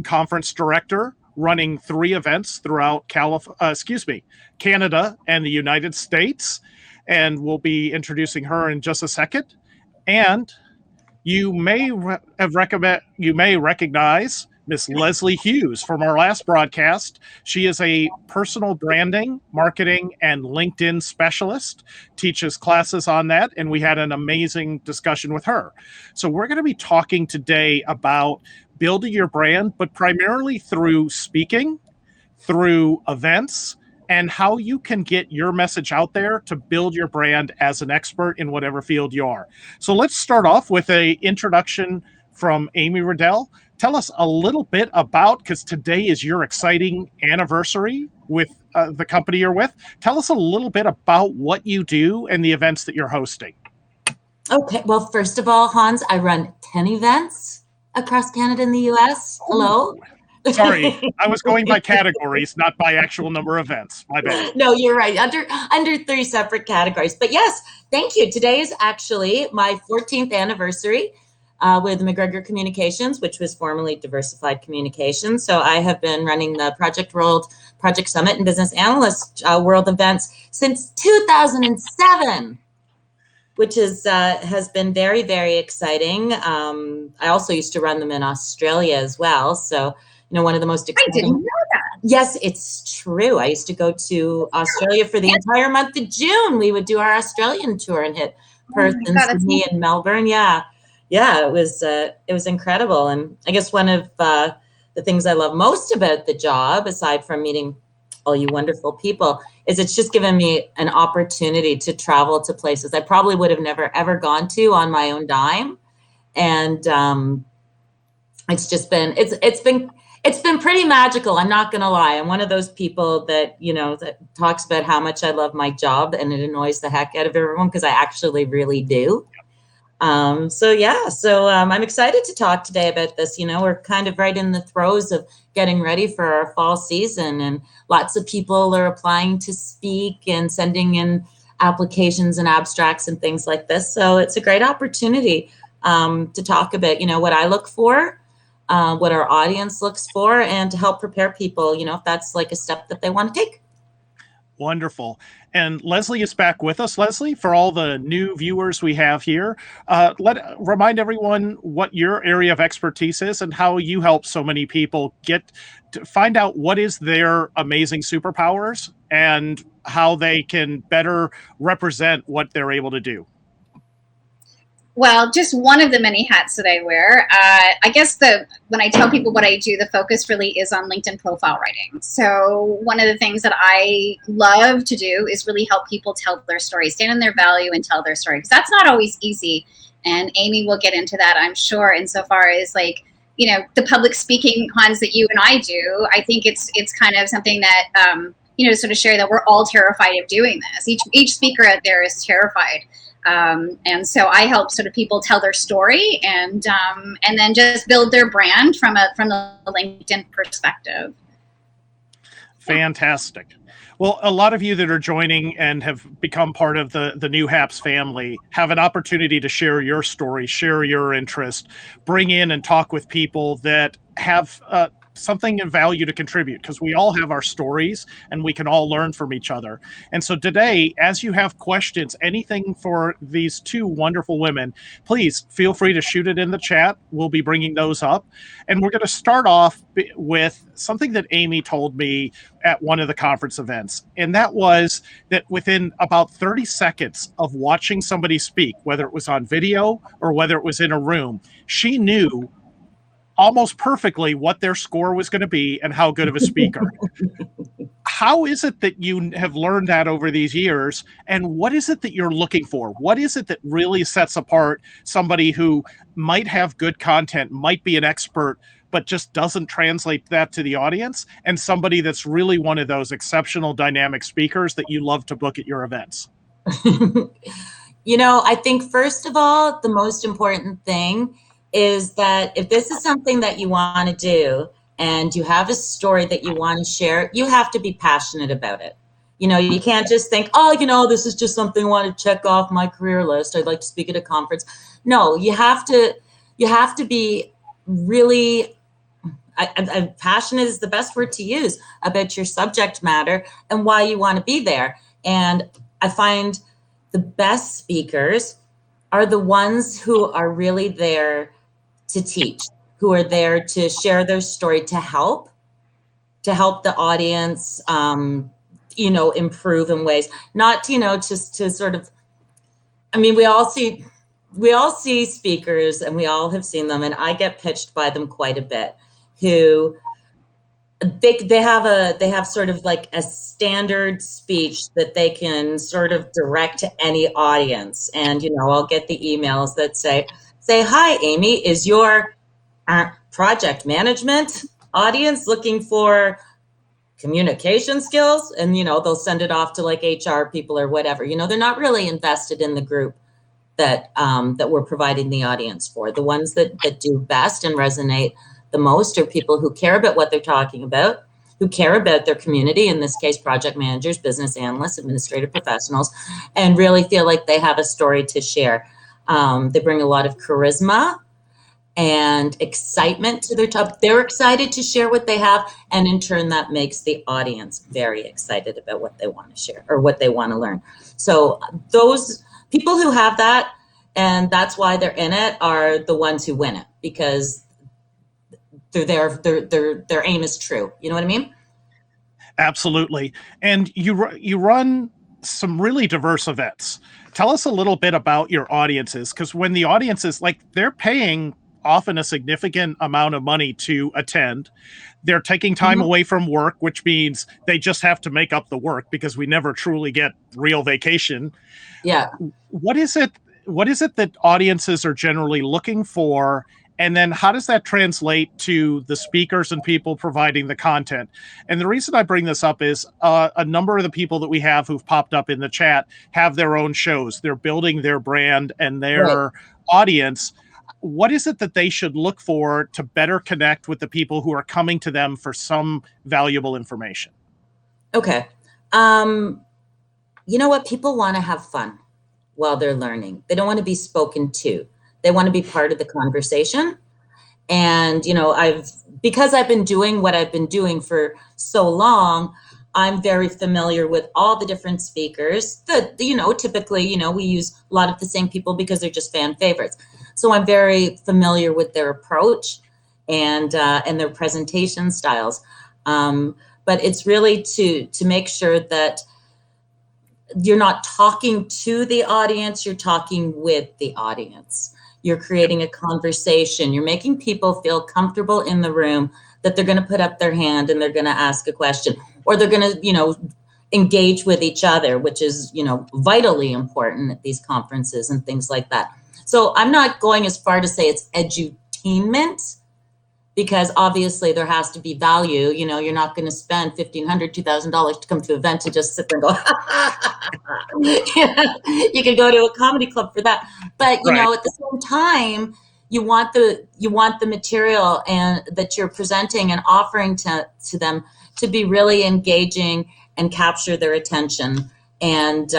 conference director, running 3 events throughout Canada and the United States. And we'll be introducing her in just a second. And you may recognize Miss Leslie Hughes from our last broadcast. She is a personal branding, marketing, and LinkedIn specialist, teaches classes on that, and we had an amazing discussion with her. So we're going to be talking today about building your brand, but primarily through speaking, through events, and how you can get your message out there to build your brand as an expert in whatever field you are. So let's start off with an introduction from Amy Ruddell. Tell us a little bit about, because today is your exciting anniversary with the company you're with. Tell us a little bit about what you do and the events that you're hosting. Okay. Well, first of all, Hans, I run 10 events across Canada and the US. Hello. Sorry, I was going by categories, not by actual number of events. My bad. No, you're right. Under 3 separate categories. But yes, thank you. Today is actually my 14th anniversary with McGregor Communications, which was formerly Diversified Communications. So I have been running the Project World, Project Summit, and Business Analyst World events since 2007. Which has been very, very exciting. I also used to run them in Australia as well. So, one of the most exciting. I didn't know that. Yes, it's true. I used to go to Australia for the entire month of June. We would do our Australian tour and hit Perth and Sydney and Melbourne. Yeah, it was incredible. And I guess one of the things I love most about the job, aside from meeting all you wonderful people, is it's just given me an opportunity to travel to places I probably would have never ever gone to on my own dime. And it's just been it's been pretty magical. I'm not gonna lie. I'm one of those people that that talks about how much I love my job, and it annoys the heck out of everyone because I actually really do. I'm excited to talk today about this. We're kind of right in the throes of getting ready for our fall season, and lots of people are applying to speak and sending in applications and abstracts and things like this. So it's a great opportunity to talk about, what I look for, what our audience looks for, and to help prepare people, if that's like a step that they want to take. Wonderful. And Leslie is back with us. Leslie, for all the new viewers we have here, remind everyone what your area of expertise is and how you help so many people get to find out what is their amazing superpowers and how they can better represent what they're able to do. Well, just one of the many hats that I wear. I guess when I tell people what I do, the focus really is on LinkedIn profile writing. So one of the things that I love to do is really help people tell their story, stand in their value and tell their story, because that's not always easy. And Amy will get into that, I'm sure, insofar as the public speaking, Hans, that you and I do. I think it's kind of something that, to sort of share that we're all terrified of doing this. Each speaker out there is terrified. And so I help sort of people tell their story and then just build their brand from the LinkedIn perspective. Fantastic. Well, a lot of you that are joining and have become part of the new HAPS family have an opportunity to share your story, share your interest, bring in and talk with people that have something of value to contribute, because we all have our stories and we can all learn from each other. And so today, as you have questions, anything for these 2 wonderful women, please feel free to shoot it in the chat. We'll be bringing those up. And we're going to start off with something that Amy told me at one of the conference events. And that was that within about 30 seconds of watching somebody speak, whether it was on video or whether it was in a room, she knew almost perfectly what their score was going to be and how good of a speaker. How is it that you have learned that over these years? And what is it that you're looking for? What is it that really sets apart somebody who might have good content, might be an expert, but just doesn't translate that to the audience, and somebody that's really one of those exceptional dynamic speakers that you love to book at your events? I think first of all, the most important thing is that if this is something that you want to do and you have a story that you want to share, you have to be passionate about it. You can't just think, this is just something I want to check off my career list. I'd like to speak at a conference. No, you have to be really, passionate is the best word to use about your subject matter and why you want to be there. And I find the best speakers are the ones who are really there to teach, who are there to share their story, to help the audience, improve in ways, not, just to sort of, I mean, we all see speakers, and we all have seen them, and I get pitched by them quite a bit, who they have sort of like a standard speech that they can sort of direct to any audience. And, I'll get the emails that say, hi, Amy, is your project management audience looking for communication skills? And, they'll send it off to like HR people or whatever. They're not really invested in the group that we're providing the audience for. The ones that do best and resonate the most are people who care about what they're talking about, who care about their community, in this case, project managers, business analysts, administrative professionals, and really feel like they have a story to share. They bring a lot of charisma and excitement to their talk. They're excited to share what they have, and in turn, that makes the audience very excited about what they want to share or what they want to learn. So those people who have that, and that's why they're in it, are the ones who win it, because their aim is true. You know what I mean? Absolutely. And you run some really diverse events. Tell us a little bit about your audiences, because when the audiences, like, they're paying often a significant amount of money to attend. They're taking time away from work, which means they just have to make up the work, because we never truly get real vacation. Yeah. What is it that audiences are generally looking for? And then how does that translate to the speakers and people providing the content? And the reason I bring this up is a number of the people that we have who've popped up in the chat have their own shows. They're building their brand and their audience. What is it that they should look for to better connect with the people who are coming to them for some valuable information? Okay. You know what? People want to have fun while they're learning. They don't want to be spoken to. They want to be part of the conversation. And, because I've been doing what I've been doing for so long, I'm very familiar with all the different speakers that, typically, we use a lot of the same people because they're just fan favorites. So I'm very familiar with their approach and their presentation styles. But it's really to make sure that you're not talking to the audience, you're talking with the audience. You're creating a conversation. You're making people feel comfortable in the room, that they're going to put up their hand and they're going to ask a question, or they're going to, engage with each other, which is, vitally important at these conferences and things like that. So I'm not going as far to say it's edutainment, because obviously there has to be value. You're not going to spend $1,500, $2,000 to come to an event to just sit there and go, You could go to a comedy club for that. But, at the same time, you want the material and that you're presenting and offering to them to be really engaging and capture their attention and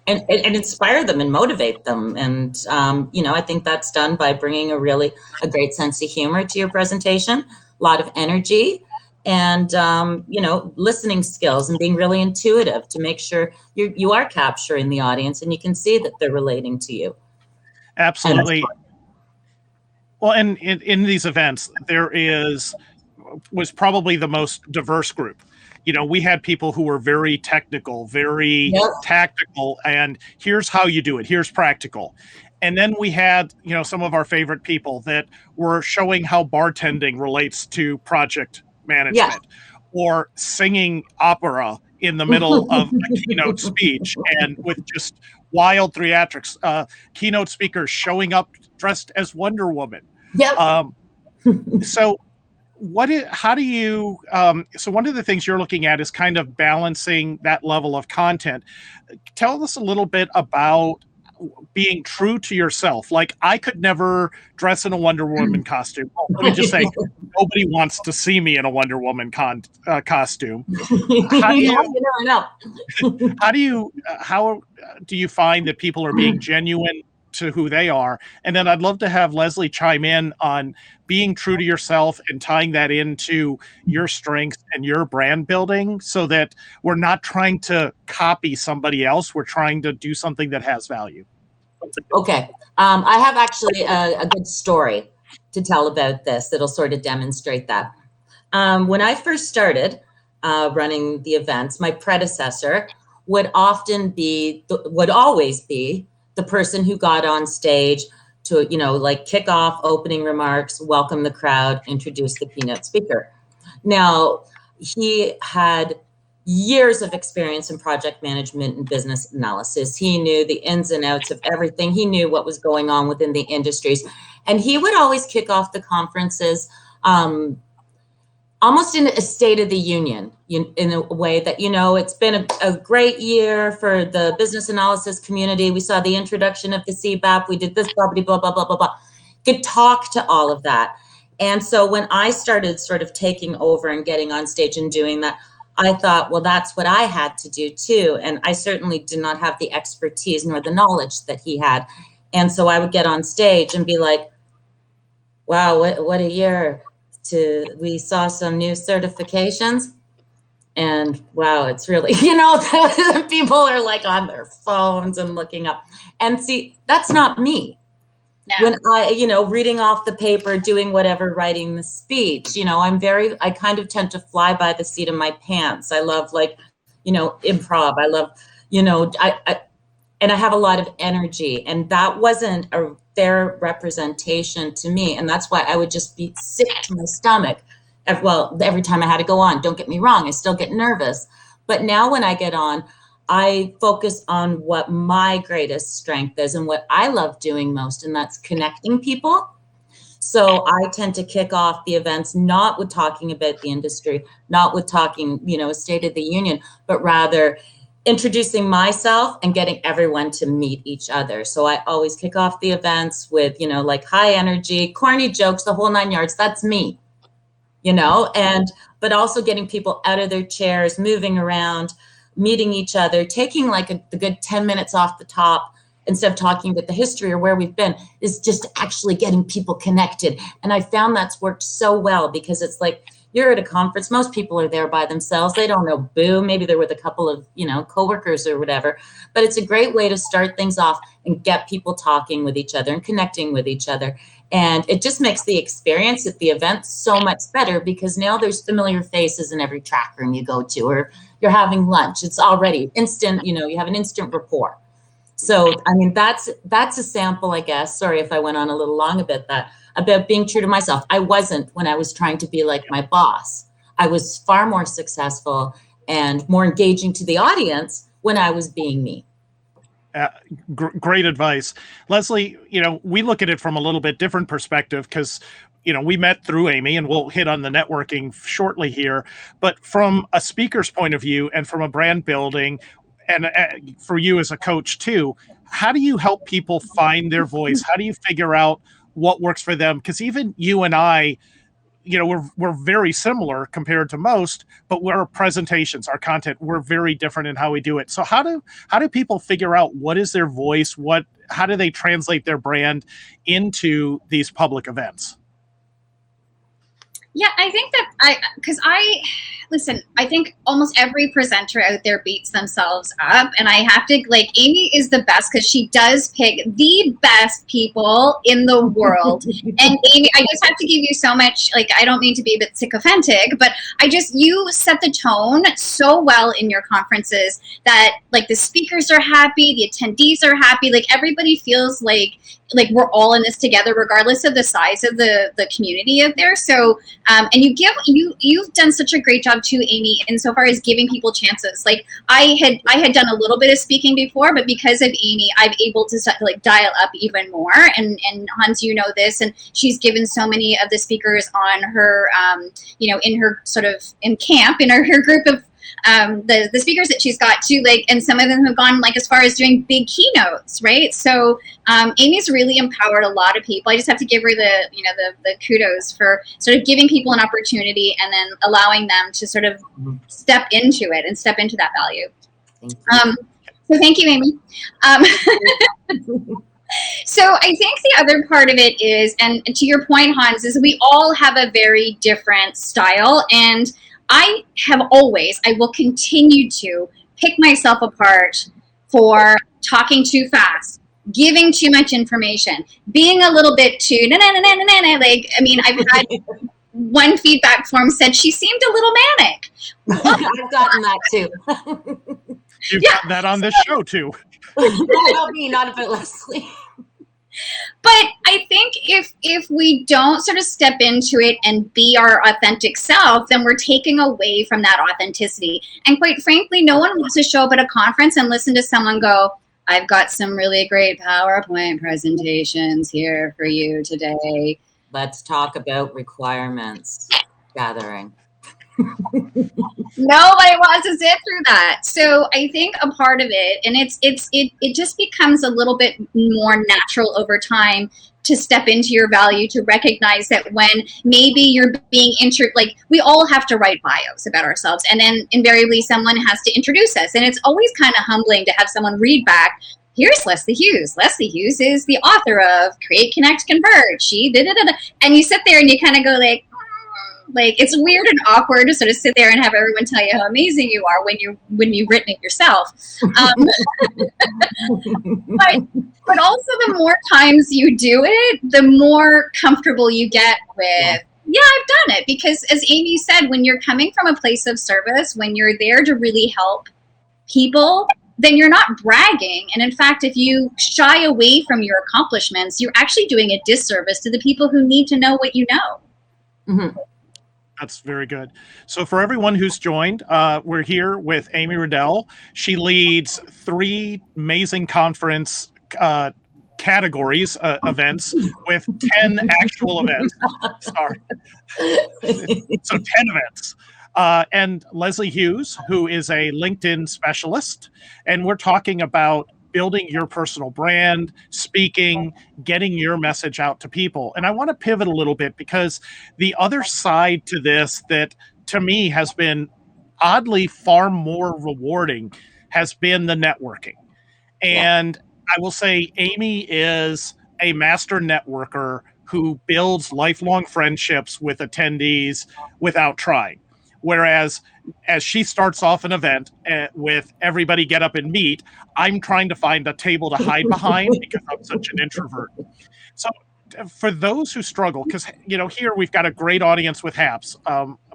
inspire them and motivate them. And, I think that's done by bringing a great sense of humor to your presentation, a lot of energy, and, listening skills, and being really intuitive to make sure you are capturing the audience and you can see that they're relating to you. Absolutely. Well, and in these events, there was probably the most diverse group. We had people who were very technical, very tactical, and here's how you do it. Here's practical. And then we had, some of our favorite people that were showing how bartending relates to project management, or singing opera in the middle of a keynote speech, and with just wild theatrics, keynote speakers showing up dressed as Wonder Woman. So one of the things you're looking at is kind of balancing that level of content. Tell us a little bit about being true to yourself. Like, I could never dress in a Wonder Woman costume. Let me just say, nobody wants to see me in a Wonder Woman costume. How do you find that people are being genuine to who they are. And then I'd love to have Leslie chime in on being true to yourself and tying that into your strengths and your brand building, so that we're not trying to copy somebody else. We're trying to do something that has value. Okay. I have actually a good story to tell about this that'll sort of demonstrate that. When I first started running the events, my predecessor would always be the person who got on stage to, like kick off opening remarks, welcome the crowd, introduce the keynote speaker. Now, he had years of experience in project management and business analysis. He knew the ins and outs of everything. He knew what was going on within the industries. And he would always kick off the conferences almost in a state of the union, in a way that, it's been a great year for the business analysis community. We saw the introduction of the CBAP. We did this, blah, blah, blah, blah, blah, blah, blah. Could talk to all of that. And so when I started sort of taking over and getting on stage and doing that, I thought, well, that's what I had to do too. And I certainly did not have the expertise nor the knowledge that he had. And so I would get on stage and be like, wow, what a year. We saw some new certifications, and wow, it's really, people are like on their phones and looking up. And see, that's not me. No. When I, reading off the paper, doing whatever, writing the speech, I kind of tend to fly by the seat of my pants. I love improv. I love, and I have a lot of energy, and that wasn't a fair representation to me. And that's why I would just be sick to my stomach. Well, every time I had to go on, don't get me wrong, I still get nervous. But now when I get on, I focus on what my greatest strength is and what I love doing most, and that's connecting people. So I tend to kick off the events, not with talking about the industry, not with talking, a State of the Union, but rather introducing myself and getting everyone to meet each other. So I always kick off the events with, like high energy, corny jokes, the whole 9 yards. That's me, but also getting people out of their chairs, moving around, meeting each other, taking the good 10 minutes off the top, instead of talking about the history or where we've been, is just actually getting people connected. And I found that's worked so well, because it's like, you're at a conference, most people are there by themselves. They don't know boo. Maybe they're with a couple of, coworkers or whatever. But it's a great way to start things off and get people talking with each other and connecting with each other. And it just makes the experience at the event so much better, because now there's familiar faces in every track room you go to, or you're having lunch. It's already instant, you have an instant rapport. So, that's a sample, I guess. Sorry if I went on a little long about being true to myself. I wasn't when I was trying to be like my boss. I was far more successful and more engaging to the audience when I was being me. Great advice. Leslie, we look at it from a little bit different perspective, because we met through Amy, and we'll hit on the networking shortly here. But from a speaker's point of view and from a brand building, and for you as a coach too, how do you help people find their voice? How do you figure out what works for them? Because even you and I, we're very similar compared to most, but our presentations, our content, we're very different in how we do it. So how do people figure out what is their voice? How do they translate their brand into these public events? Yeah, I think that I think almost every presenter out there beats themselves up. And I have to, Amy is the best, because she does pick the best people in the world. And Amy, I just have to give you so much, I don't mean to be a bit sycophantic, but you set the tone so well in your conferences that the speakers are happy, the attendees are happy, everybody feels like we're all in this together, regardless of the size of the community out there. So, and you've done such a great job too, Amy, insofar as giving people chances. I had done a little bit of speaking before, but because of Amy, I'm able to dial up even more. And Hans, this, and she's given so many of the speakers on her, in her sort of in camp, in her group of the speakers that she's got too, and some of them have gone as far as doing big keynotes, right? So Amy's really empowered a lot of people. I just have to give her the kudos for sort of giving people an opportunity and then allowing them to sort of step into it and step into that value. So thank you, Amy. So I think the other part of it is, and to your point, Hans, is we all have a very different style. And I will continue to pick myself apart for talking too fast, giving too much information, being a little bit too, like, I mean, I've had one feedback form said she seemed a little manic. I've gotten that too. You've gotten that on this show too. Not about me, not about Leslie. But I think if we don't sort of step into it and be our authentic self, then we're taking away from that authenticity. And quite frankly, no one wants to show up at a conference and listen to someone go, I've got some really great PowerPoint presentations here for you today. Let's talk about requirements gathering. Nobody wants to sit through that. So I think a part of it, and it just becomes a little bit more natural over time to step into your value, to recognize that when maybe you're being like we all have to write bios about ourselves, and then invariably someone has to introduce us, and it's always kind of humbling to have someone read back, here's Leslie Hughes. Leslie Hughes is the author of Create, Connect, Convert. She did it, and you sit there and you kind of go like it's weird and awkward to sort of sit there and have everyone tell you how amazing you are when you've written it yourself. But also the more times you do it, the more comfortable you get with, yeah, I've done it. Because as Amy said, when you're coming from a place of service, when you're there to really help people, then you're not bragging. And in fact, if you shy away from your accomplishments, you're actually doing a disservice to the people who need to know what you know. Mm-hmm. That's very good. So for everyone who's joined, we're here with Amy Ruddell. She leads 3 amazing conference categories, events, with 10 actual events. Sorry. So 10 events. And Leslie Hughes, who is a LinkedIn specialist. And we're talking about building your personal brand, speaking, getting your message out to people. And I want to pivot a little bit because the other side to this that to me has been oddly far more rewarding has been the networking. And I will say Amy is a master networker who builds lifelong friendships with attendees without trying. Whereas as she starts off an event with everybody get up and meet, I'm trying to find a table to hide behind because I'm such an introvert. So for those who struggle, because, here we've got a great audience with HAPS,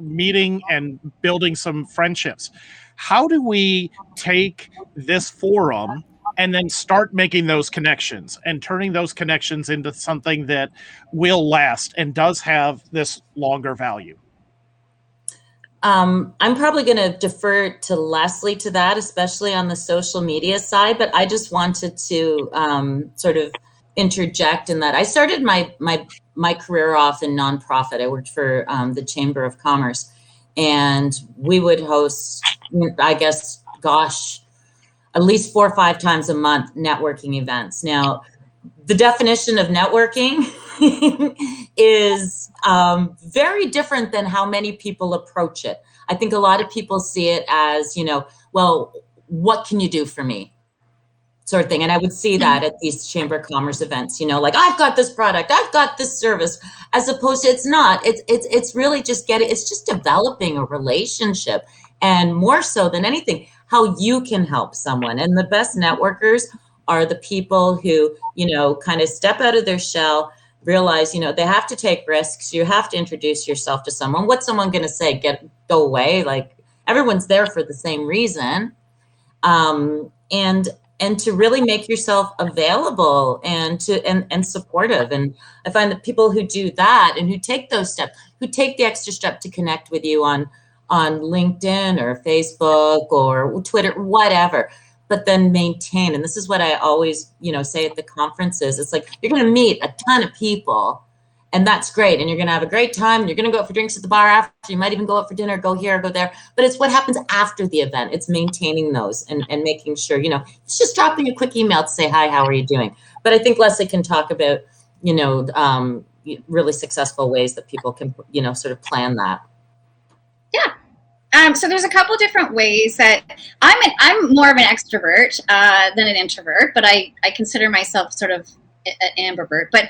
meeting and building some friendships. How do we take this forum and then start making those connections and turning those connections into something that will last and does have this longer value? I'm probably going to defer to Leslie to that, especially on the social media side. But I just wanted to sort of interject in that I started my career off in nonprofit. I worked for the Chamber of Commerce, and we would host, I guess, at least 4 or 5 times a month networking events. Now, the definition of networking is very different than how many people approach it. I think a lot of people see it as, well, what can you do for me? Sort of thing. And I would see that at these Chamber of Commerce events, like I've got this product, I've got this service, as opposed to it's not. It's really just it's just developing a relationship, and more so than anything, how you can help someone. And the best networkers are the people who, kind of step out of their shell, realize, they have to take risks. You have to introduce yourself to someone. What's someone going to say? Go away. Like, everyone's there for the same reason. And to really make yourself available and supportive. And I find that people who do that and who take those steps, who take the extra step to connect with you on LinkedIn or Facebook or Twitter, whatever, but then maintain. And this is what I always, say at the conferences. It's like, you're going to meet a ton of people, and that's great. And you're going to have a great time. You're going to go out for drinks at the bar after. You might even go out for dinner, go here, go there. But it's what happens after the event. It's maintaining those and making sure, it's just dropping a quick email to say, hi, how are you doing? But I think Leslie can talk about, really successful ways that people can, sort of plan that. Yeah. So there's a couple different ways that I'm more of an extrovert than an introvert, but I consider myself sort of ambivert, but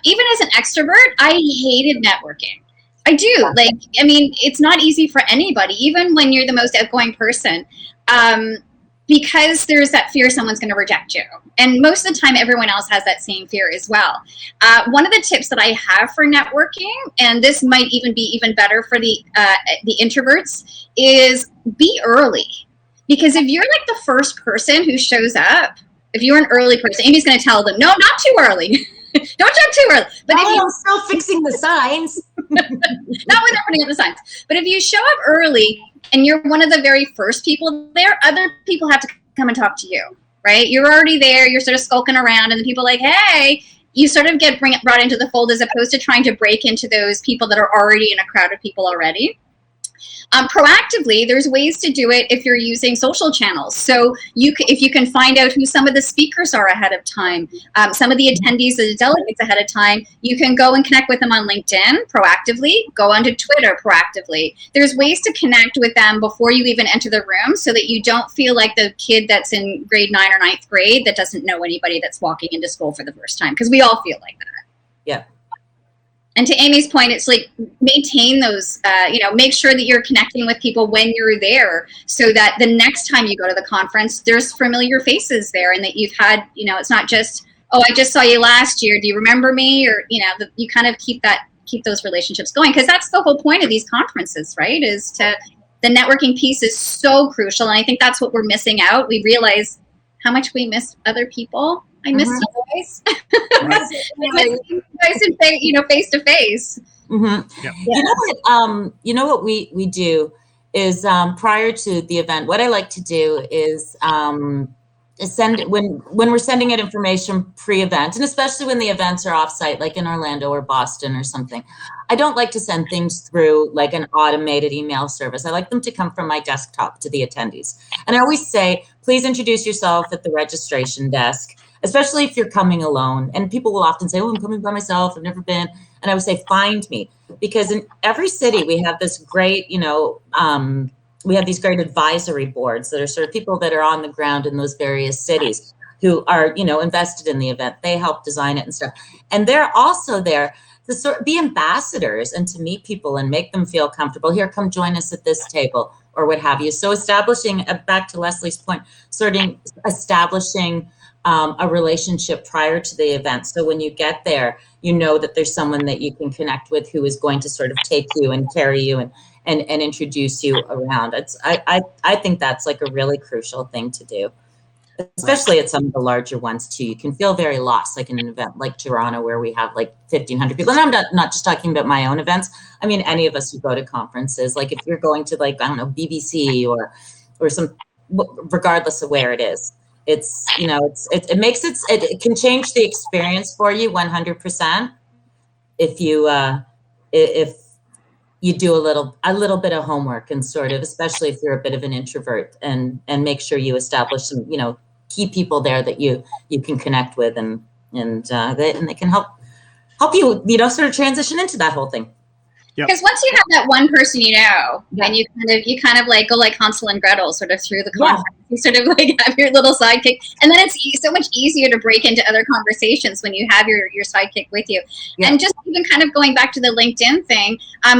even as an extrovert, I hated networking. I do. Like, I mean, it's not easy for anybody, even when you're the most outgoing person, because there's that fear someone's going to reject you. And most of the time, everyone else has that same fear as well. One of the tips that I have for networking, and this might even be even better for the introverts, is be early. Because if you're like the first person who shows up, if you're an early person, Amy's going to tell them, no, not too early. Don't show up too early. But if I'm still fixing the signs. not when they're putting up the signs. But if you show up early and you're one of the very first people there, other people have to come and talk to you, right? You're already there. You're sort of skulking around, and the people are like, hey, you sort of get brought into the fold, as opposed to trying to break into those people that are already in a crowd of people already. Proactively, there's ways to do it if you're using social channels. So if you can find out who some of the speakers are ahead of time, some of the attendees, the delegates ahead of time, you can go and connect with them on LinkedIn proactively, go onto Twitter proactively. There's ways to connect with them before you even enter the room, so that you don't feel like the kid that's in grade 9 or 9th grade that doesn't know anybody that's walking into school for the first time, because we all feel like that. Yeah. And to Amy's point, it's like maintain those, make sure that you're connecting with people when you're there, so that the next time you go to the conference, there's familiar faces there, and that you've had, it's not just, oh, I just saw you last year. Do you remember me? Or, you kind of keep those relationships going, because that's the whole point of these conferences, right? The networking piece is so crucial. And I think that's what we're missing out. We realize how much we miss other people. I miss you guys. I miss you guys face to face. You know what we do is prior to the event, what I like to do is send when we're sending out information pre-event, and especially when the events are offsite, like in Orlando or Boston or something. I don't like to send things through like an automated email service. I like them to come from my desktop to the attendees. And I always say, please introduce yourself at the registration desk, especially if you're coming alone. And people will often say, oh, I'm coming by myself, I've never been. And I would say, find me. Because in every city, we have this great, we have these great advisory boards that are sort of people that are on the ground in those various cities who are, invested in the event. They help design it and stuff. And they're also there to be ambassadors and to meet people and make them feel comfortable. Here, come join us at this table or what have you. So establishing, back to Leslie's point, establishing a relationship prior to the event. So when you get there, you know that there's someone that you can connect with who is going to sort of take you and carry you and introduce you around. I think that's like a really crucial thing to do, especially at some of the larger ones too. You can feel very lost, like in an event like Toronto, where we have like 1,500 people. And I'm not just talking about my own events. I mean, any of us who go to conferences, like if you're going to like, I don't know, BBC or some, regardless of where it is, it can change the experience for you 100% if you do a little bit of homework and sort of, especially if you're a bit of an introvert, and make sure you establish some, key people there that you can connect with and they can help you, sort of transition into that whole thing. Because once you have that one person, then you kind of like go like Hansel and Gretel sort of through the conference. Yeah. You sort of like have your little sidekick, and then it's so much easier to break into other conversations when you have your sidekick with you. Yeah. And just even kind of going back to the LinkedIn thing,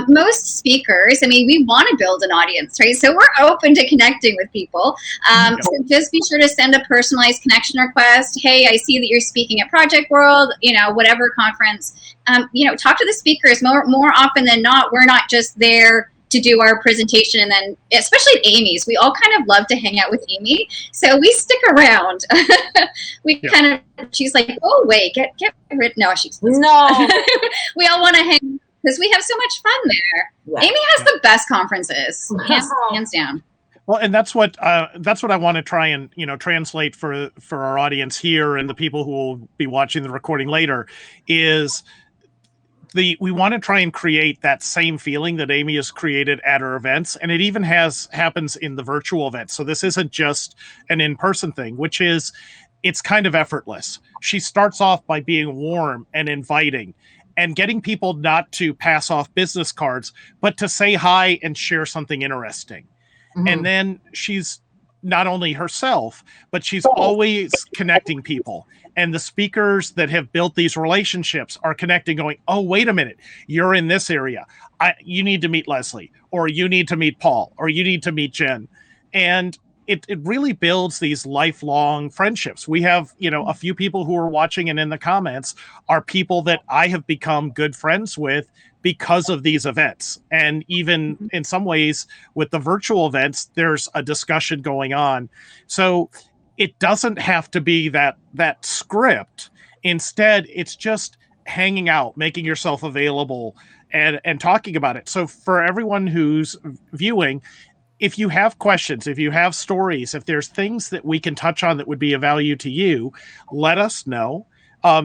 most speakers, we want to build an audience, right? So we're open to connecting with people. So just be sure to send a personalized connection request. Hey, I see that you're speaking at Project World, whatever conference. Talk to the speakers. More often than not, we're not just there to do our presentation, and then especially at Amy's, we all kind of love to hang out with Amy, so we stick around. She's like, oh wait, get rid. No, no. We all want to hang because we have so much fun there. Yeah. Amy has the best conferences, hands down. Well, and that's what I want to try and translate for our audience here and the people who will be watching the recording later is. We want to try and create that same feeling that Amy has created at her events. And it even happens in the virtual events. So this isn't just an in-person thing, which is, it's kind of effortless. She starts off by being warm and inviting and getting people not to pass off business cards, but to say hi and share something interesting. Mm-hmm. And then she's not only herself, but she's always connecting people. And the speakers that have built these relationships are connecting, going, oh, wait a minute, you're in this area. You need to meet Leslie, or you need to meet Paul, or you need to meet Jen. And it really builds these lifelong friendships. We have, a few people who are watching and in the comments are people that I have become good friends with because of these events. And even in some ways with the virtual events, there's a discussion going on. So it doesn't have to be that script. Instead, it's just hanging out, making yourself available, and talking about it. So for everyone who's viewing, if you have questions, if you have stories, if there's things that we can touch on that would be of value to you, let us know.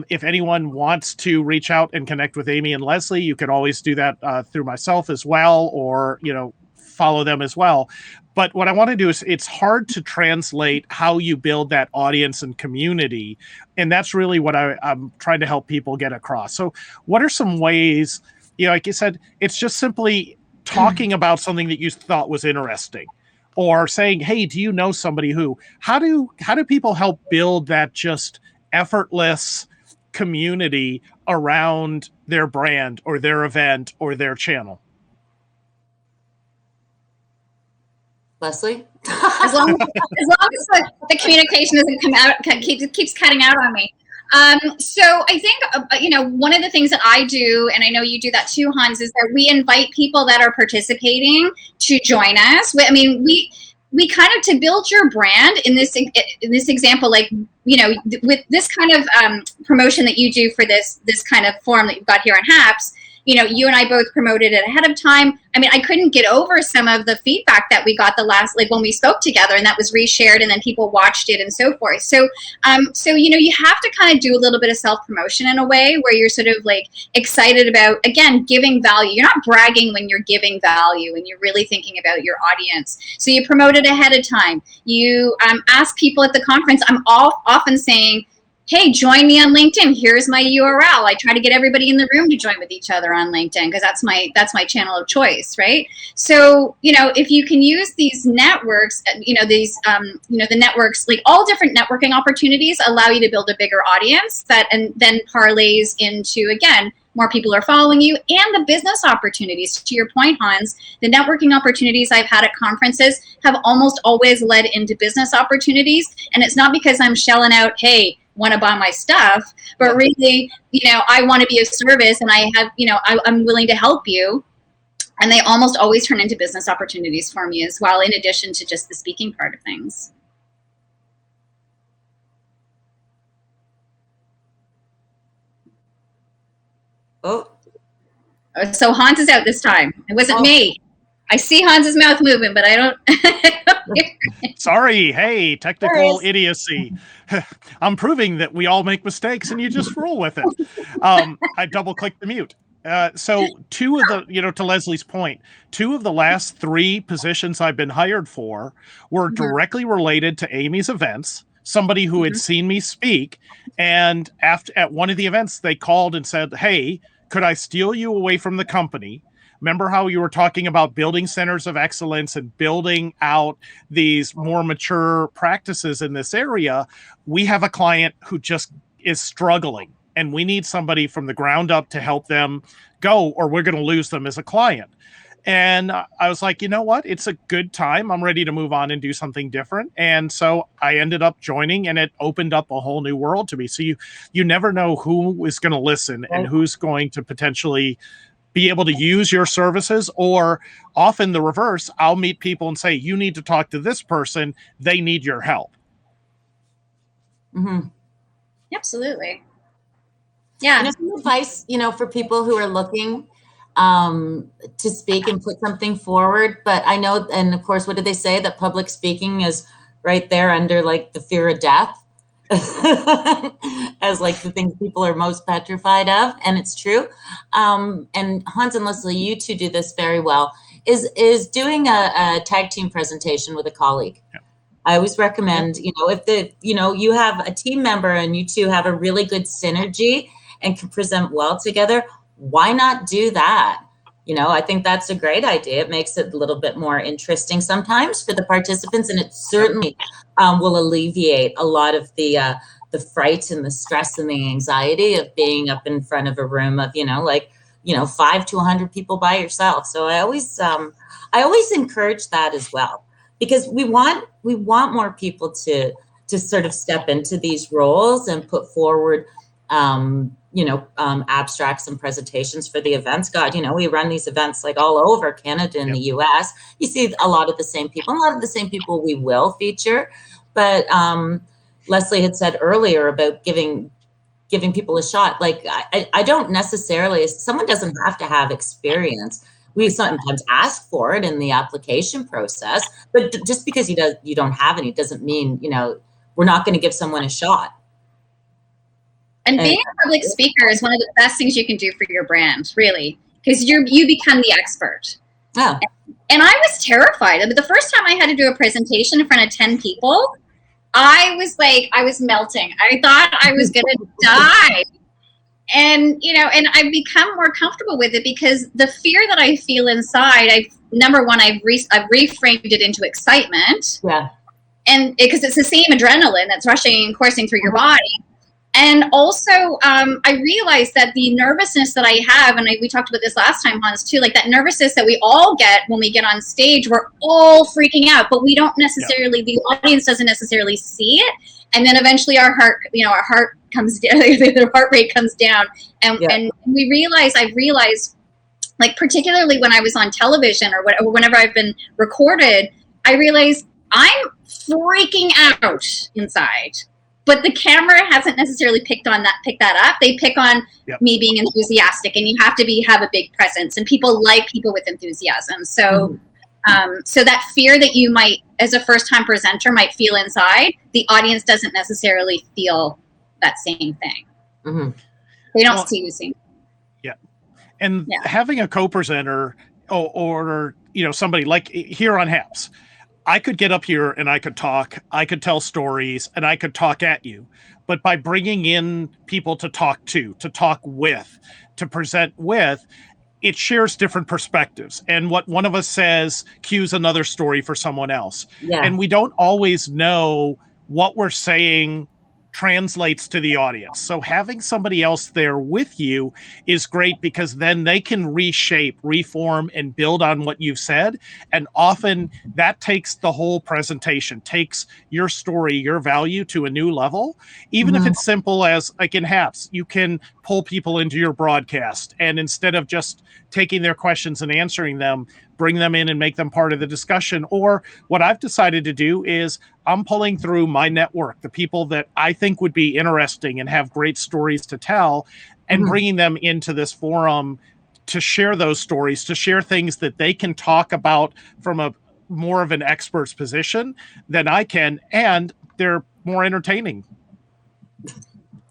If anyone wants to reach out and connect with Amy and Leslie, you can always do that through myself as well, or, follow them as well. But what I want to do is, it's hard to translate how you build that audience and community. And that's really what I'm trying to help people get across. So what are some ways, like you said, it's just simply talking about something that you thought was interesting, or saying, hey, do you know somebody who, how do people help build that just effortless community around their brand or their event or their channel? Leslie? as long as the communication doesn't come out, keeps cutting out on me. So I think, one of the things that I do, and I know you do that too, Hans, is that we invite people that are participating to join us. We kind of, to build your brand in this example, like, with this kind of promotion that you do for this kind of forum that you've got here on HAPS, you and I both promoted it ahead of time. I mean, I couldn't get over some of the feedback that we got when we spoke together, and that was reshared, and then people watched it and so forth. So, you have to kind of do a little bit of self-promotion in a way where you're sort of like excited about, again, giving value. You're not bragging when you're giving value, and you're really thinking about your audience. So you promote it ahead of time. You ask people at the conference. I'm often saying, hey, join me on LinkedIn. Here's my URL. I try to get everybody in the room to join with each other on LinkedIn, because that's my channel of choice, right? So, if you can use these networks, the networks, like all different networking opportunities allow you to build a bigger audience and then parlays into, again, more people are following you, and the business opportunities. To your point, Hans, the networking opportunities I've had at conferences have almost always led into business opportunities. And it's not because I'm shelling out, hey, want to buy my stuff, but really, I want to be of service, and I have, I'm willing to help you. And they almost always turn into business opportunities for me as well, in addition to just the speaking part of things. Oh. So Hans is out this time. It wasn't me. I see Hans's mouth moving, but I don't. Sorry. Hey, technical idiocy. I'm proving that we all make mistakes, and you just roll with it. I double-clicked the mute. So two of the, to Leslie's point, two of the last 3 positions I've been hired for were directly related to Amy's events. Somebody who had seen me speak, and at one of the events, they called and said, hey, could I steal you away from the company? Remember how you were talking about building centers of excellence and building out these more mature practices in this area? We have a client who just is struggling, and we need somebody from the ground up to help them go, or we're going to lose them as a client. And I was like, you know what? It's a good time. I'm ready to move on and do something different. And so I ended up joining, and it opened up a whole new world to me. So you never know who is going to listen and who's going to potentially be able to use your services, or often the reverse. I'll meet people and say, you need to talk to this person. They need your help. Mm-hmm. Absolutely. Yeah. Some advice, for people who are looking to speak and put something forward. But I know, and of course, what did they say? That public speaking is right there under like the fear of death as like the things people are most petrified of. And it's true. And Hans and Leslie, you two do this very well, is doing a tag team presentation with a colleague. Yeah. I always recommend, if you have a team member and you two have a really good synergy and can present well together, why not do that? I think that's a great idea. It makes it a little bit more interesting sometimes for the participants, and it certainly will alleviate a lot of the the fright and the stress and the anxiety of being up in front of a room of, 5 to 100 people by yourself. So I always encourage that as well, because we want more people to sort of step into these roles and put forward, abstracts and presentations for the events. God, we run these events like all over Canada and the US. You see a lot of the same people, we will feature. But Leslie had said earlier about giving people a shot. Like, I don't necessarily, someone doesn't have to have experience. We sometimes ask for it in the application process, but just because you don't have any doesn't mean, we're not going to give someone a shot. And being a public speaker is one of the best things you can do for your brand, really, because you become the expert. Yeah. And I was terrified. The first time I had to do a presentation in front of 10 people, I was melting. I thought I was going to die. And, I've become more comfortable with it because the fear that I feel inside, I've reframed it into excitement. Yeah. And because it's the same adrenaline that's rushing and coursing through your body. And also, I realized that the nervousness that I have, and we talked about this last time, Hans, too, like that nervousness that we all get when we get on stage, we're all freaking out, but we don't necessarily, the audience doesn't necessarily see it. And then eventually our heart comes down, the heart rate comes down. And I've realized, like, particularly when I was on television or whenever I've been recorded, I realized I'm freaking out inside. But the camera hasn't necessarily picked that up. They pick on me being enthusiastic, and you have to have a big presence, and people like people with enthusiasm. So, so that fear that you might, as a first-time presenter, might feel inside, the audience doesn't necessarily feel that same thing. Mm-hmm. They don't see you same. Yeah, and having a co-presenter or somebody like here on HAPS. I could get up here and I could talk, I could tell stories, and I could talk at you. But by bringing in people to talk to talk with, to present with, it shares different perspectives. And what one of us says cues another story for someone else. Yeah. And we don't always know what we're saying translates to the audience. So having somebody else there with you is great, because then they can reshape, reform, and build on what you've said. And often that takes the whole presentation, takes your story, your value to a new level. Even if it's simple as, like in HAPS, you can pull people into your broadcast, and instead of just taking their questions and answering them, bring them in and make them part of the discussion. Or what I've decided to do is I'm pulling through my network, the people that I think would be interesting and have great stories to tell, and bringing them into this forum to share those stories, to share things that they can talk about from a more of an expert's position than I can, and they're more entertaining.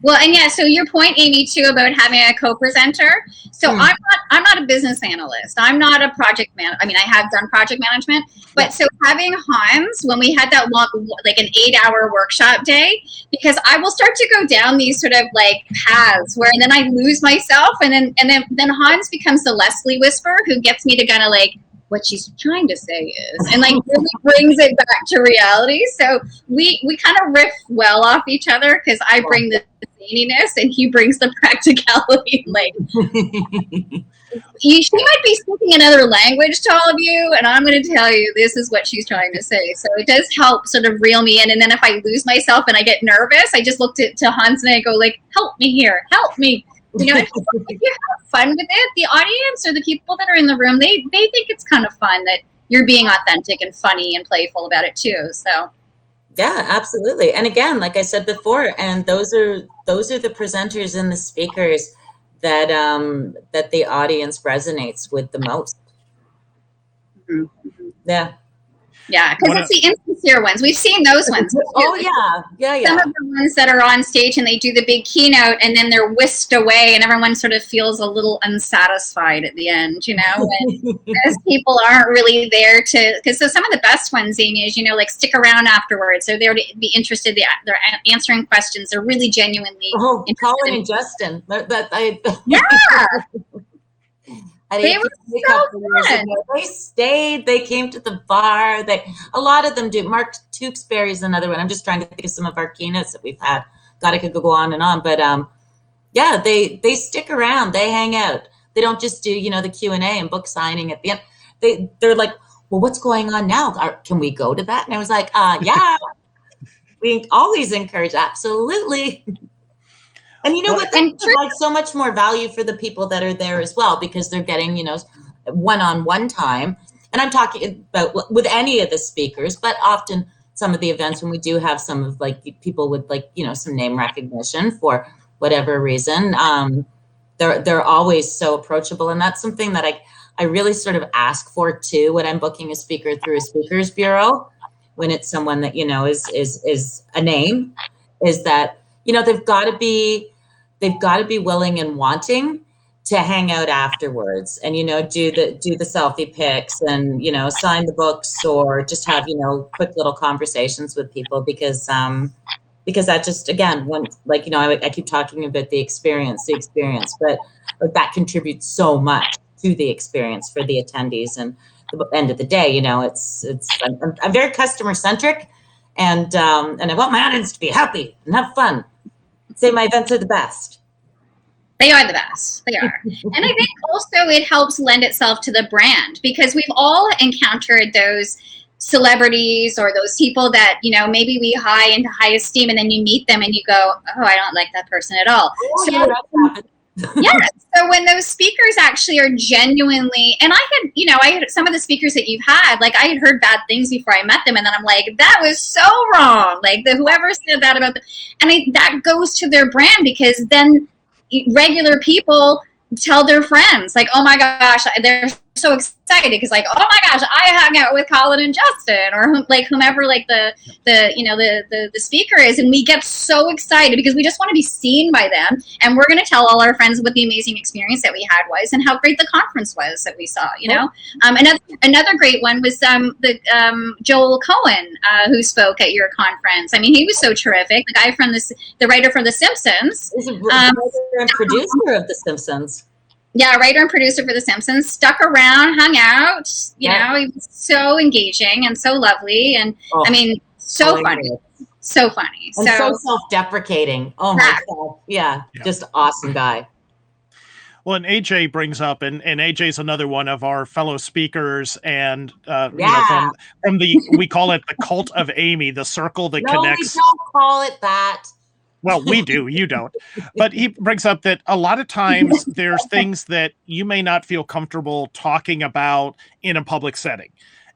Well, and so your point, Amy, too, about having a co-presenter. So I'm not a business analyst. I'm not a project man. I mean, I have done project management, but so having Hans, when we had that long, like an 8-hour workshop day, because I will start to go down these sort of like paths where, and then I lose myself, and then Hans becomes the Leslie whisperer who gets me to kind of like, what she's trying to say is, and like really brings it back to reality. So we kind of riff well off each other, because I bring the zaniness and he brings the practicality. Like, she might be speaking another language to all of you, and I'm going to tell you this is what she's trying to say. So it does help sort of reel me in. And then if I lose myself and I get nervous, I just look to Hans and I go like, help me here, help me. If you have fun with it, the audience or the people that are in the room, they think it's kind of fun that you're being authentic and funny and playful about it too. So yeah, absolutely. And again, like I said before, and those are the presenters and the speakers that that the audience resonates with the most. Yeah. Yeah, because it's the insincere ones. We've seen those ones. Oh, yeah. Some of the ones that are on stage and they do the big keynote and then they're whisked away and everyone sort of feels a little unsatisfied at the end, because people aren't really there because some of the best ones, Amy, is, like stick around afterwards. They're there to be interested. They're answering questions. They're really genuinely interested. Colin and Justin. Yeah. They were so fun. They stayed. They came to the bar. A lot of them do. Mark Tewksbury is another one. I'm just trying to think of some of our keynotes that we've had God, I could go on and on, but yeah, they stick around, they hang out. They don't just do, the Q&A and book signing at the end. They're like, well, what's going on now? Can we go to that? And I was like, yeah, we always encourage, absolutely. And you know what? They provide so much more value for the people that are there as well, because they're getting, one-on-one time. And I'm talking about with any of the speakers, but often some of the events when we do have some of people with some name recognition for whatever reason, they're always so approachable. And that's something that I really sort of ask for too when I'm booking a speaker through a speakers bureau, when it's someone that, is a name, is that, they've got to be willing and wanting to hang out afterwards and, do the selfie pics and, sign the books or just have, quick little conversations with people, because that just, again, I keep talking about the experience, but that contributes so much to the experience for the attendees. And at the end of the day, I'm very customer centric, and I want my audience to be happy and have fun. I'd say my events are the best. They are the best. They are. And I think also it helps lend itself to the brand, because we've all encountered those celebrities or those people that, maybe we high into high esteem, and then you meet them and you go, oh, I don't like that person at all. Oh, so, yeah. So when those speakers actually are genuinely, and I had some of the speakers that you've had, I had heard bad things before I met them, and then I'm like, that was so wrong. Whoever said that about them, and that goes to their brand, because then regular people tell their friends, oh my gosh, they're so excited because oh my gosh, I hung out with Colin and Justin, or whomever the speaker is, and we get so excited because we just want to be seen by them, and we're going to tell all our friends what the amazing experience that we had was and how great the conference was that we saw. Another great one was Joel Cohen, who spoke at your conference. I mean, he was so terrific. The guy from the writer from The Simpsons. He's a writer and producer of The Simpsons. Yeah, writer and producer for The Simpsons, stuck around, hung out. You know, he was so engaging and so lovely, and so funny, so funny, and so self-deprecating. Oh my God, yeah, just awesome guy. Well, and AJ brings up, and AJ's another one of our fellow speakers, and from we call it the cult of Amy, the circle that connects. No, we don't call it that. Well, we do, you don't. But he brings up that a lot of times there's things that you may not feel comfortable talking about in a public setting,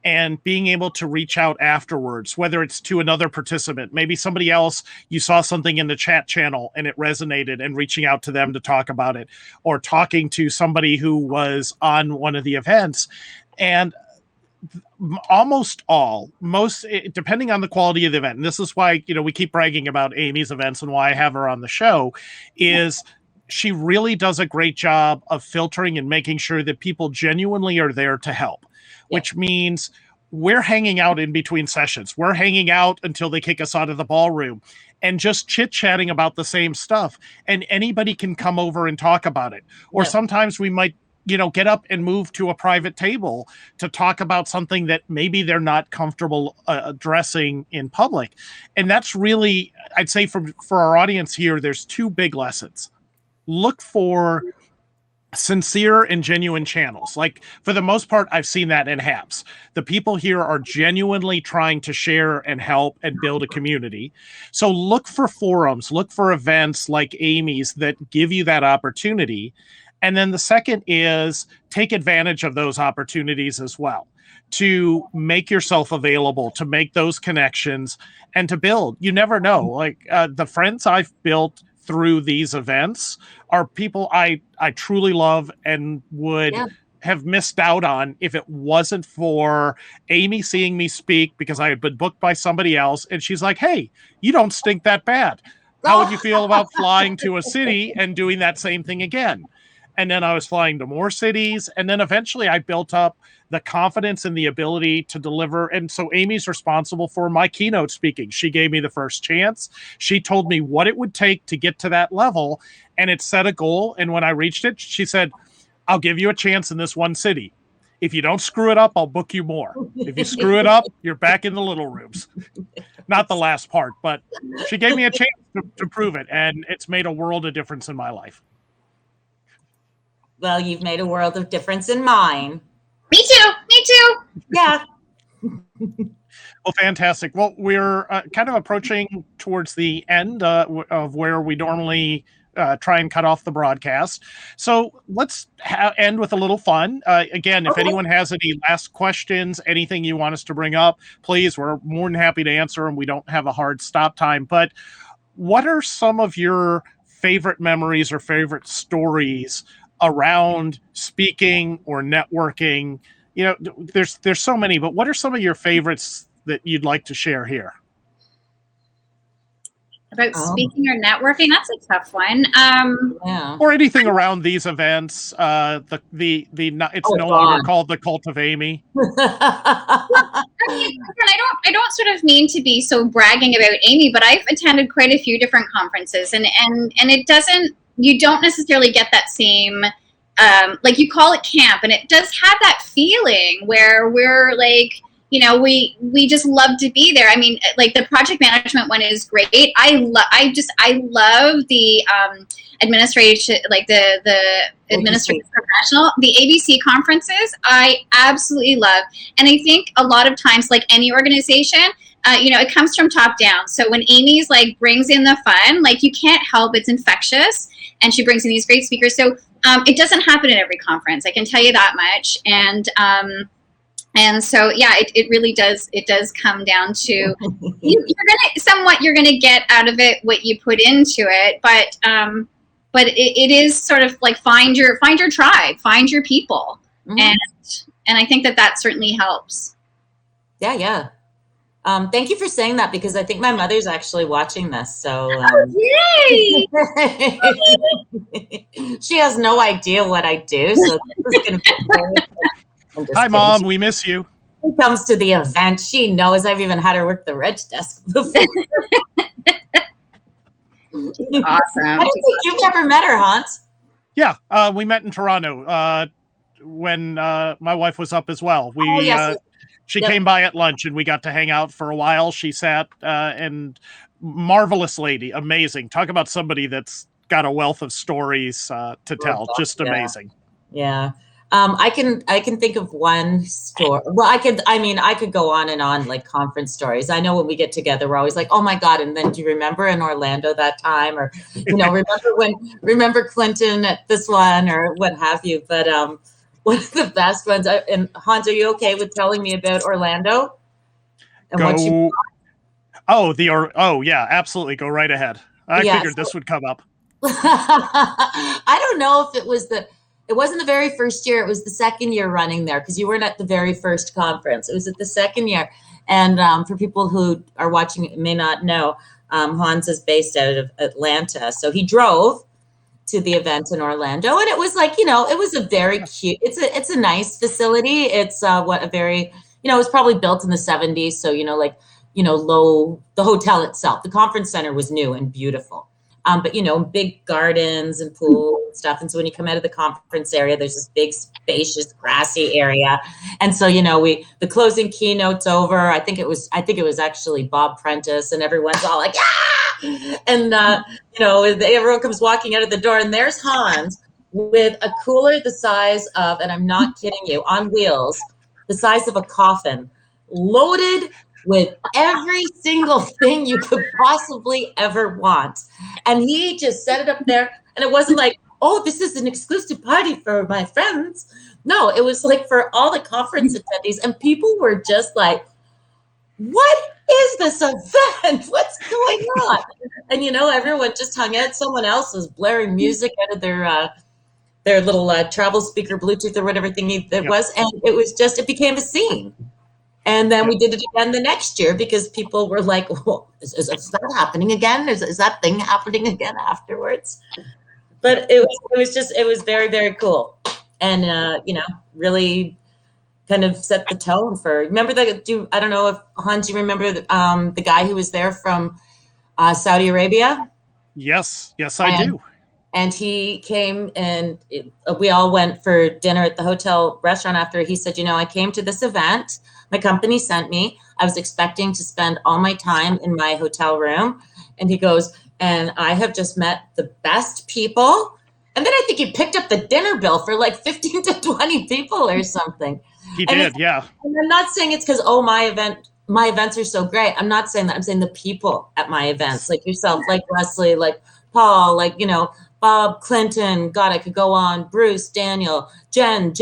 and being able to reach out afterwards, whether it's to another participant, maybe somebody else, you saw something in the chat channel and it resonated, and reaching out to them to talk about it, or talking to somebody who was on one of the events. And most depending on the quality of the event, and this is why we keep bragging about Amy's events and why I have her on the show, is she really does a great job of filtering and making sure that people genuinely are there to help, which means we're hanging out in between sessions. We're hanging out until they kick us out of the ballroom and just chit-chatting about the same stuff, and anybody can come over and talk about it. Or sometimes we might get up and move to a private table to talk about something that maybe they're not comfortable addressing in public. And that's really, I'd say for our audience here, there's two big lessons. Look for sincere and genuine channels. For the most part, I've seen that in HAPS. The people here are genuinely trying to share and help and build a community. So look for forums, look for events like Amy's that give you that opportunity. And then the second is take advantage of those opportunities as well, to make yourself available, to make those connections, and to build. You never know. The friends I've built through these events are people I truly love and would have missed out on if it wasn't for Amy seeing me speak, because I had been booked by somebody else. And she's like, hey, you don't stink that bad. How would you feel about flying to a city and doing that same thing again? And then I was flying to more cities. And then eventually I built up the confidence and the ability to deliver. And so Amy's responsible for my keynote speaking. She gave me the first chance. She told me what it would take to get to that level. And it set a goal. And when I reached it, she said, I'll give you a chance in this one city. If you don't screw it up, I'll book you more. If you screw it up, you're back in the little rooms. Not the last part, but she gave me a chance. to prove it. And it's made a world of difference in my life. Well, you've made a world of difference in mine. Me too. Me too. Yeah. Well, fantastic. Well, we're kind of approaching towards the end of where we normally try and cut off the broadcast. So let's end with a little fun. Again, if anyone has any last questions, anything you want us to bring up, please, we're more than happy to answer them. We don't have a hard stop time. But what are some of your favorite memories or favorite stories around speaking or networking? You know, there's so many, but what are some of your favorites that you'd like to share here? About speaking or networking, that's a tough one. Yeah. Or anything around these events. It's no longer called the Cult of Amy. I don't sort of mean to be so bragging about Amy, but I've attended quite a few different conferences, and it doesn't. You don't necessarily get that same. Like you call it camp, and it does have that feeling where we're like, you know, we just love to be there. I mean, like the project management one is great. I love the administration, like the administrative professional, the ABC conferences. I absolutely love, and I think a lot of times, like any organization, you know, it comes from top down. So when Amy's like brings in the fun, like you can't help, it's infectious, and she brings in these great speakers. So it doesn't happen at every conference, I can tell you that much. And so, yeah, it really does. It does come down to you're gonna get out of it what you put into it, but it is sort of like find your tribe, find your people, and I think that certainly helps. Yeah. Thank you for saying that, because I think my mother's actually watching this. So yay! She has no idea what I do. So this is gonna be Hi, Mom. We miss you. She comes to the event. She knows I've even had her work the reg desk before. Awesome. I don't think you've never met her, Hans. Yeah, we met in Toronto when my wife was up as well. She came by at lunch and we got to hang out for a while. She sat and marvelous lady, amazing. Talk about somebody that's got a wealth of stories to tell. Just amazing. Yeah. I can think of one story. Well, I could go on and on, like conference stories. I know when we get together, we're always like, oh my God. And then do you remember in Orlando that time? Or, you know, remember Clinton at this one or what have you. But one of the best ones, and Hans, are you okay with telling me about Orlando? And yeah, absolutely. Go right ahead. I figured this would come up. I don't know if it wasn't the very first year. It was the second year running there, because you weren't at the very first conference. It was at the second year. And for people who are watching it may not know, Hans is based out of Atlanta. So he drove to the event in Orlando, and it was like, you know, it was a very cute, it's a nice facility. It's it was probably built in the 70s. So, the hotel itself, the conference center was new and beautiful. But, big gardens and pools and stuff. And so when you come out of the conference area, there's this big, spacious, grassy area. And so, the closing keynote's over. I think it was actually Bob Prentice, and everyone's all like, yeah! And, everyone comes walking out of the door, and there's Hans with a cooler the size of, and I'm not kidding you, on wheels, the size of a coffin, loaded with every single thing you could possibly ever want. And he just set it up there. And it wasn't like, oh, this is an exclusive party for my friends. No, it was like for all the conference attendees. And people were just like, what is this event? What's going on? And, everyone just hung out. Someone else was blaring music out of their little travel speaker, Bluetooth or whatever thing it was. And it became a scene. And then we did it again the next year, because people were like, well, is that happening again? Is that thing happening again afterwards? But it was very, very cool. And, really kind of set the tone for, remember I don't know if, Hans, you remember the guy who was there from Saudi Arabia? Yes, I do. And he came, and we all went for dinner at the hotel restaurant after. He said, I came to this event. My company sent me. I was expecting to spend all my time in my hotel room. And he goes, and I have just met the best people. And then I think he picked up the dinner bill for like 15 to 20 people or something. He did, yeah. And I'm not saying it's because, oh, my events are so great. I'm not saying that. I'm saying the people at my events, like yourself, like Leslie, like Paul, like, Bob, Clinton, God, I could go on, Bruce, Daniel, Jen,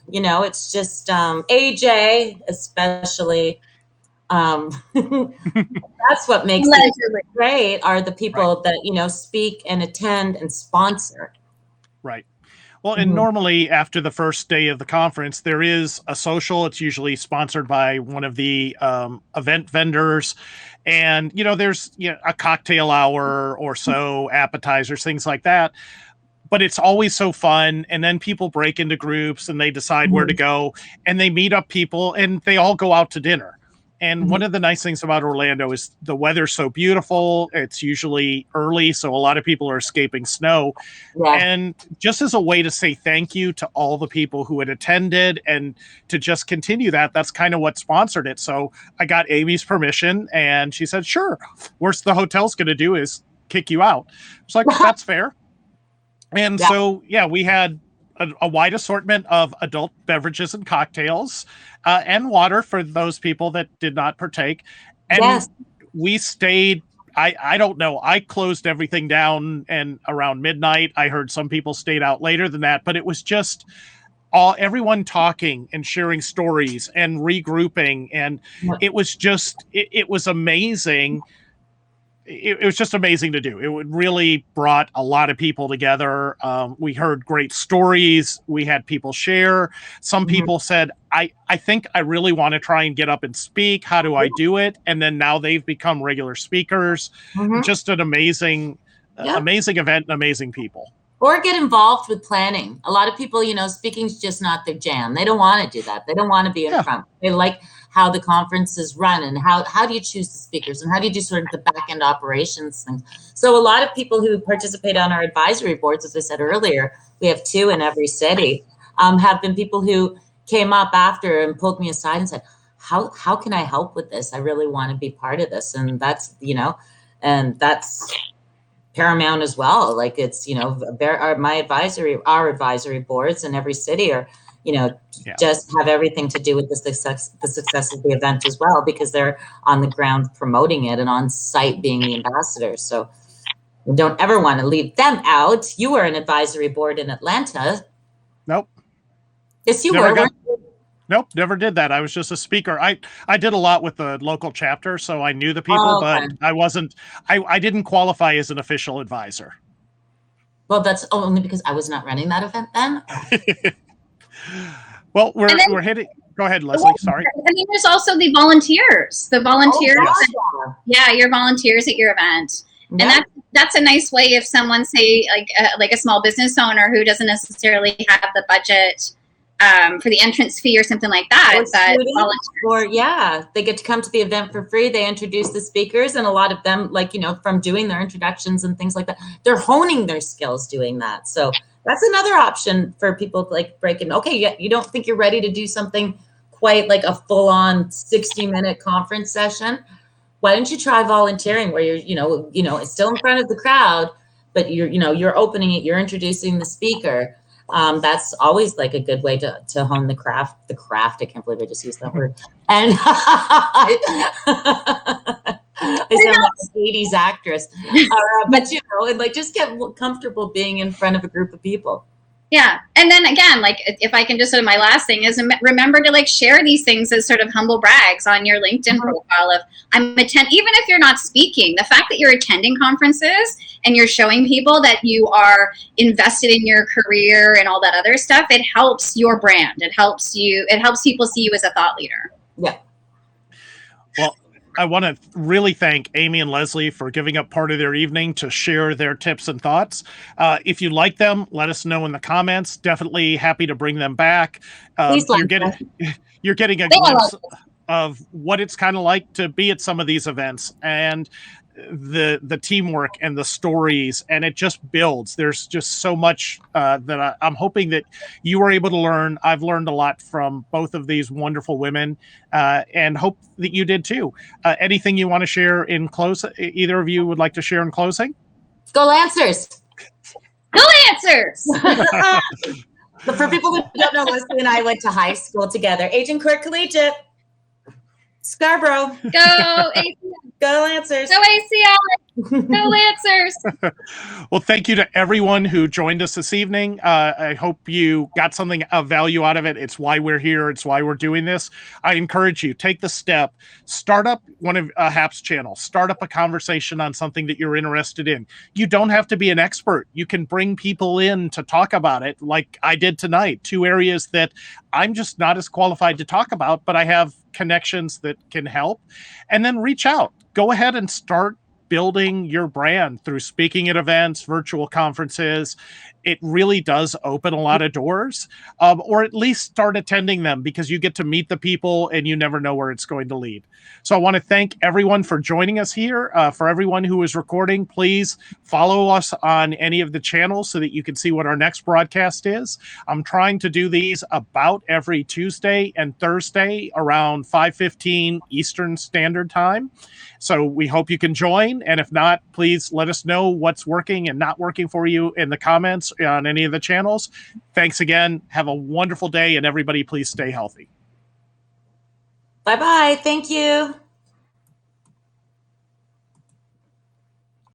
it's just AJ, especially. That's what makes it great, are the people that, speak and attend and sponsor. Right. Well, and normally after the first day of the conference, there is a social. It's usually sponsored by one of the event vendors. And, there's a cocktail hour or so, appetizers, things like that. But it's always so fun. And then people break into groups and they decide where to go, and they meet up people and they all go out to dinner. And one of the nice things about Orlando is the weather's so beautiful. It's usually early, so a lot of people are escaping snow. Yeah. And just as a way to say thank you to all the people who had attended and to just continue that, that's kind of what sponsored it. So I got Amy's permission, and she said, sure, worst the hotel's going to do is kick you out. It's like, that's fair. And so, we had a wide assortment of adult beverages and cocktails and water for those people that did not partake. And we stayed, I don't know, I closed everything down, and around midnight, I heard some people stayed out later than that, but it was just everyone talking and sharing stories and regrouping. And it was just, it was amazing. It was just amazing to do. It really brought a lot of people together. We heard great stories. We had people share. Some people said, I think I really want to try and get up and speak. How do I do it? And then now they've become regular speakers. Just an amazing event and amazing people. Or get involved with planning. A lot of people, speaking's just not their jam. They don't want to do that. They don't want to be in front. They like how the conference is run, and how do you choose the speakers, and how do you do sort of the back end operations things. So a lot of people who participate on our advisory boards, as I said earlier, we have 2 in every city, have been people who came up after and pulled me aside and said, how can I help with this? I really want to be part of this. And that's, and that's paramount as well. Like it's, our advisory boards in every city are, just have everything to do with the success of the event as well, because they're on the ground promoting it and on site being the ambassadors. So we don't ever want to leave them out. You were an advisory board in Atlanta. Nope. Yes, you were. Nope, never did that. I was just a speaker. I did a lot with the local chapter, so I knew the people, but I didn't qualify as an official advisor. Well, that's only because I was not running that event then. Well, we're hitting. Go ahead, Leslie. Sorry. And then there's also the volunteers. The volunteers. Your volunteers at your event. Yeah. And that's a nice way if someone, say, like a small business owner who doesn't necessarily have the budget for the entrance fee or something like that. They get to come to the event for free. They introduce the speakers, and a lot of them, from doing their introductions and things like that, they're honing their skills doing that. So that's another option for people breaking. Okay, you don't think you're ready to do something quite like a full-on 60-minute conference session? Why don't you try volunteering, where you're, it's still in front of the crowd, but you're opening it, you're introducing the speaker. That's always a good way to hone the craft. I can't believe I just used that word. And I sound like an 80s actress. But just get comfortable being in front of a group of people. Yeah. And then again, if I can just sort of, my last thing is remember to share these things as sort of humble brags on your LinkedIn profile of even if you're not speaking, the fact that you're attending conferences and you're showing people that you are invested in your career and all that other stuff, it helps your brand. It helps people see you as a thought leader. Yeah. Well, I want to really thank Amy and Leslie for giving up part of their evening to share their tips and thoughts. If you like them, let us know in the comments. Definitely happy to bring them back. You're getting a glimpse of what it's kind of like to be at some of these events. And the teamwork and the stories, and it just builds. There's just so much that I'm hoping that you were able to learn. I've learned a lot from both of these wonderful women, and hope that you did too. Anything you want to share in close? Either of you would like to share in closing? Go Lancers! Go Lancers! For people who don't know, Leslie and I went to high school together. Agincourt Collegiate, Scarborough. Go ACL! Go Lancers! Go ACL! Go Lancers! Well, thank you to everyone who joined us this evening. I hope you got something of value out of it. It's why we're here. It's why we're doing this. I encourage you, take the step, start up one of HAP's channel, start up a conversation on something that you're interested in. You don't have to be an expert. You can bring people in to talk about it, like I did tonight, 2 areas that I'm just not as qualified to talk about, but I have connections that can help. And then reach out. Go ahead and start building your brand through speaking at events, virtual conferences. It really does open a lot of doors, or at least start attending them, because you get to meet the people and you never know where it's going to lead. So I want to thank everyone for joining us here. For everyone who is recording, please follow us on any of the channels so that you can see what our next broadcast is. I'm trying to do these about every Tuesday and Thursday around 5:15 Eastern Standard Time. So we hope you can join. And if not, please let us know what's working and not working for you in the comments on any of the channels. Thanks again. Have a wonderful day, and everybody, please stay healthy. Bye-bye. Thank you.